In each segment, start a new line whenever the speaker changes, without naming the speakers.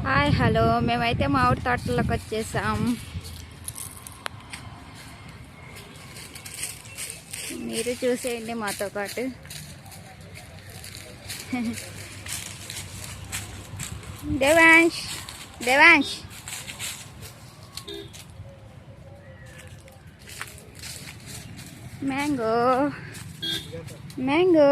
Hi hello మేమైతే మామిడి తోటలోకి వచ్చేసాం. మీరు చూసేయండి మాతో పాటు. దేవాంష్ దేవాంష్ మ్యాంగో మ్యాంగో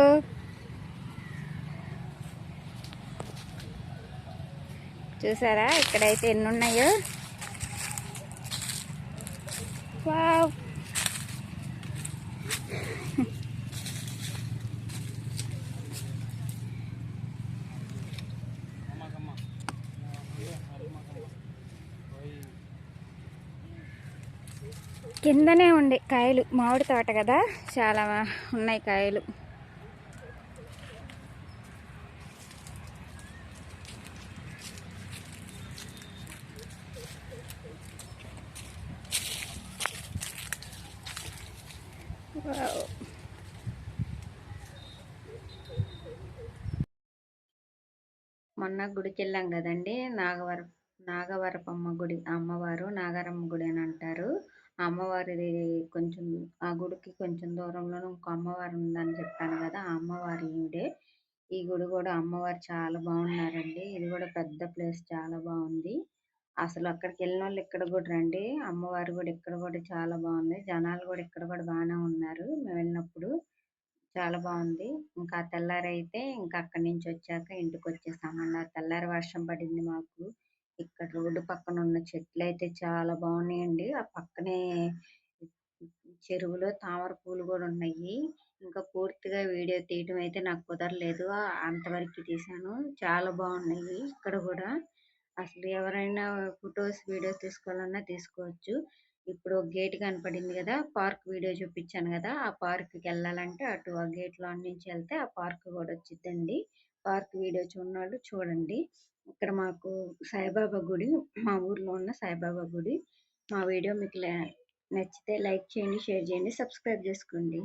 చూసారా ఇక్కడైతే ఎన్ని ఉన్నాయో. వావ్ కిందనే ఉండే కాయలు, మామిడి తోట కదా, చాలా ఉన్నాయి కాయలు. మొన్న గుడికి వెళ్ళాం కదండి, నాగవరపమ్మ గుడి, అమ్మవారు నాగారమ్మ గుడి అని అంటారు. ఆ అమ్మవారిది కొంచెం, ఆ గుడికి కొంచెం దూరంలోనే ఇంకో అమ్మవారు ఉందని చెప్పాను కదా, ఆ అమ్మవారి ఈవిడే. ఈ గుడి కూడా అమ్మవారు చాలా బాగున్నారండి. ఇది కూడా పెద్ద ప్లేస్, చాలా బాగుంది. అసలు అక్కడికి వెళ్ళిన వాళ్ళు ఇక్కడ కూడా రండి. అమ్మవారు కూడా ఇక్కడ కూడా చాలా బాగుంది. జనాలు కూడా ఇక్కడ కూడా బాగానే ఉన్నారు మేము వెళ్ళినప్పుడు. చాలా బాగుంది. ఇంకా తెల్లారైతే ఇంకా అక్కడి నుంచి వచ్చాక ఇంటికి వచ్చేసామన్న. తెల్లారి వర్షం పడింది మాకు. ఇక్కడ రోడ్డు పక్కన ఉన్న చెట్లు అయితే చాలా బాగున్నాయండి. ఆ పక్కనే చెరువులో తామర పూలు కూడా ఉన్నాయి. ఇంకా పూర్తిగా వీడియో తీయడం అయితే నాకు కుదరలేదు, అంతవరకు తీసాను. చాలా బాగున్నాయి ఇక్కడ కూడా. అసలు ఎవరైనా ఫొటోస్ వీడియోస్ తీసుకోవాలన్నా తీసుకోవచ్చు. ఇప్పుడు ఒక గేట్ కనపడింది కదా, పార్క్ వీడియో చూపించాను కదా, ఆ పార్క్కి వెళ్ళాలంటే అటు ఆ గేట్ లో నుంచి వెళ్తే ఆ పార్క్ కూడా వచ్చిద్దండి. పార్క్ వీడియో చూడనోళ్ళు చూడండి. ఇక్కడ మాకు సాయిబాబా గుడి, మా ఊర్లో ఉన్న సాయిబాబా గుడి. మా వీడియో మీకు నచ్చితే లైక్ చేయండి, షేర్ చేయండి, సబ్స్క్రైబ్ చేసుకోండి.